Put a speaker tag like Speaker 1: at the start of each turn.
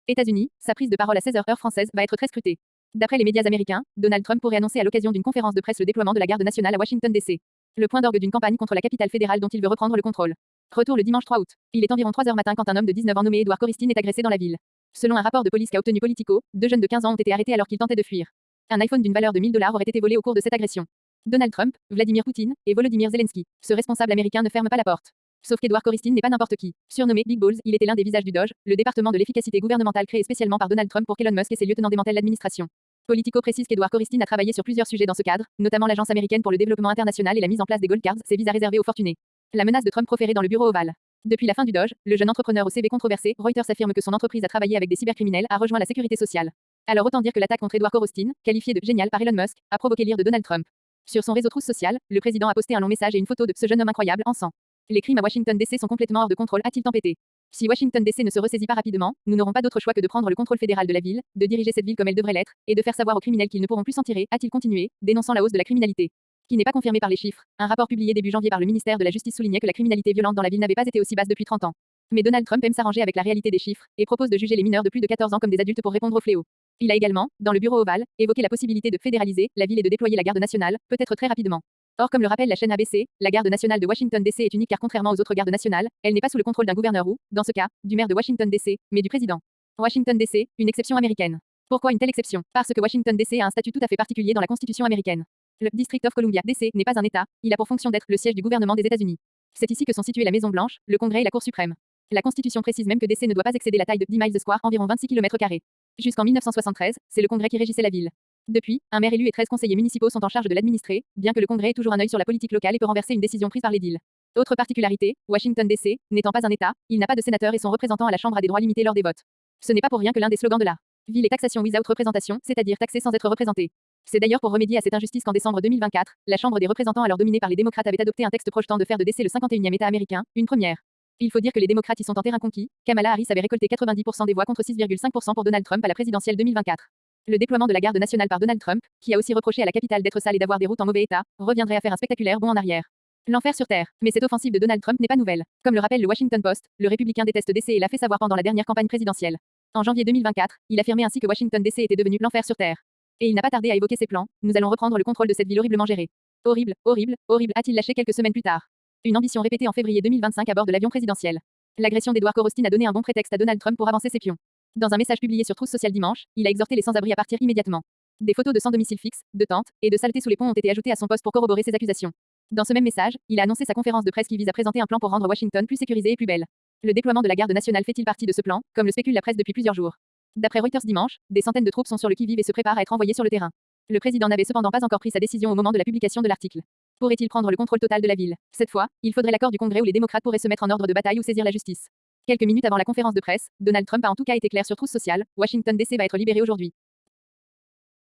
Speaker 1: États-Unis, sa prise de parole à 16 heures heure française va être très scrutée. D'après les médias américains, Donald Trump pourrait annoncer à l'occasion d'une conférence de presse le déploiement de la garde nationale à Washington DC. Le point d'orgue d'une campagne contre la capitale fédérale dont il veut reprendre le contrôle. Retour le dimanche 3 août. Il est environ 3 heures matin quand un homme de 19 ans nommé Edward Coristine est agressé dans la ville. Selon un rapport de police qu'a obtenu Politico, 2 jeunes de 15 ans ont été arrêtés alors qu'ils tentaient de fuir. Un iPhone d'une valeur de 1000 dollars aurait été volé au cours de cette agression. Donald Trump, Vladimir Poutine et Volodymyr Zelensky. Ce responsable américain ne ferme pas la porte. Sauf qu'Edward Coristine n'est pas n'importe qui. Surnommé Big Balls, il était l'un des visages du DOGE, le département de l'efficacité gouvernementale créé spécialement par Donald Trump pour qu'Elon Musk et ses lieutenants démantèlent l'administration. Politico précise qu'Edward Coristine a travaillé sur plusieurs sujets dans ce cadre, notamment l'Agence américaine pour le développement international et la mise en place des Gold Cards, ces visas réservés aux fortunés. La menace de Trump proférée dans le bureau ovale. Depuis la fin du DOGE, le jeune entrepreneur au CV controversé, Reuters affirme que son entreprise a travaillé avec des cybercriminels, a rejoint la sécurité sociale. Alors autant dire que l'attaque contre Edward Coristine, qualifiée de génial par Elon Musk, a provoqué l'ire de Donald Trump. Sur son réseau Truth Social, le président a posté un long message et une photo de ce jeune homme incroyable en sang. Les crimes à Washington DC sont complètement hors de contrôle, a-t-il tempêté. Si Washington DC ne se ressaisit pas rapidement, nous n'aurons pas d'autre choix que de prendre le contrôle fédéral de la ville, de diriger cette ville comme elle devrait l'être, et de faire savoir aux criminels qu'ils ne pourront plus s'en tirer, a-t-il continué, dénonçant la hausse de la criminalité. Qui n'est pas confirmée par les chiffres. Un rapport publié début janvier par le ministère de la Justice soulignait que la criminalité violente dans la ville n'avait pas été aussi basse depuis 30 ans. Mais Donald Trump aime s'arranger avec la réalité des chiffres, et propose de juger les mineurs de plus de 14 ans comme des adultes pour répondre au fléau. Il a également, dans le bureau ovale, évoqué la possibilité de fédéraliser la ville et de déployer la garde nationale, peut-être très rapidement. Or, comme le rappelle la chaîne ABC, la garde nationale de Washington DC est unique car contrairement aux autres gardes nationales, elle n'est pas sous le contrôle d'un gouverneur ou, dans ce cas, du maire de Washington DC, mais du président. Washington DC, une exception américaine. Pourquoi une telle exception? Parce que Washington DC a un statut tout à fait particulier dans la Constitution américaine. Le District of Columbia DC n'est pas un État, il a pour fonction d'être le siège du gouvernement des États-Unis. C'est ici que sont situées la Maison Blanche, le Congrès et la Cour suprême. La Constitution précise même que DC ne doit pas excéder la taille de 10 miles square, environ 26 km². Jusqu'en 1973, c'est le Congrès qui régissait la ville. Depuis, un maire élu et 13 conseillers municipaux sont en charge de l'administrer, bien que le Congrès ait toujours un œil sur la politique locale et peut renverser une décision prise par l'édile. Autre particularité, Washington DC, n'étant pas un État, il n'a pas de sénateur et son représentant à la Chambre a des droits limités lors des votes. Ce n'est pas pour rien que l'un des slogans de la ville est taxation without représentation, c'est-à-dire taxer sans être représenté. C'est d'ailleurs pour remédier à cette injustice qu'en décembre 2024, la Chambre des représentants alors dominée par les démocrates avait adopté un texte projetant de faire de DC le 51e État américain, une première. Il faut dire que les démocrates y sont en terrain conquis. Kamala Harris avait récolté 90% des voix contre 6,5% pour Donald Trump à la présidentielle 2024. Le déploiement de la garde nationale par Donald Trump, qui a aussi reproché à la capitale d'être sale et d'avoir des routes en mauvais état, reviendrait à faire un spectaculaire bond en arrière. L'enfer sur terre. Mais cette offensive de Donald Trump n'est pas nouvelle. Comme le rappelle le Washington Post, le républicain déteste DC et l'a fait savoir pendant la dernière campagne présidentielle. En janvier 2024, il affirmait ainsi que Washington DC était devenu l'enfer sur terre. Et il n'a pas tardé à évoquer ses plans. Nous allons reprendre le contrôle de cette ville horriblement gérée. Horrible, horrible, horrible, a-t-il lâché quelques semaines plus tard. Une ambition répétée en février 2025 à bord de l'avion présidentiel. L'agression d'Edward Coristine a donné un bon prétexte à Donald Trump pour avancer ses pions. Dans un message publié sur Truth Social dimanche, il a exhorté les sans-abri à partir immédiatement. Des photos de sans domicile fixe, de tentes et de saletés sous les ponts ont été ajoutées à son post pour corroborer ses accusations. Dans ce même message, il a annoncé sa conférence de presse qui vise à présenter un plan pour rendre Washington plus sécurisée et plus belle. Le déploiement de la garde nationale fait-il partie de ce plan, comme le spécule la presse depuis plusieurs jours? D'après Reuters dimanche, des centaines de troupes sont sur le qui-vive et se préparent à être envoyées sur le terrain. Le président n'avait cependant pas encore pris sa décision au moment de la publication de l'article. Pourrait-il prendre le contrôle total de la ville? Cette fois, il faudrait l'accord du Congrès où les démocrates pourraient se mettre en ordre de bataille ou saisir la justice. Quelques minutes avant la conférence de presse, Donald Trump a en tout cas été clair sur Truth Social, Washington DC va être libéré aujourd'hui.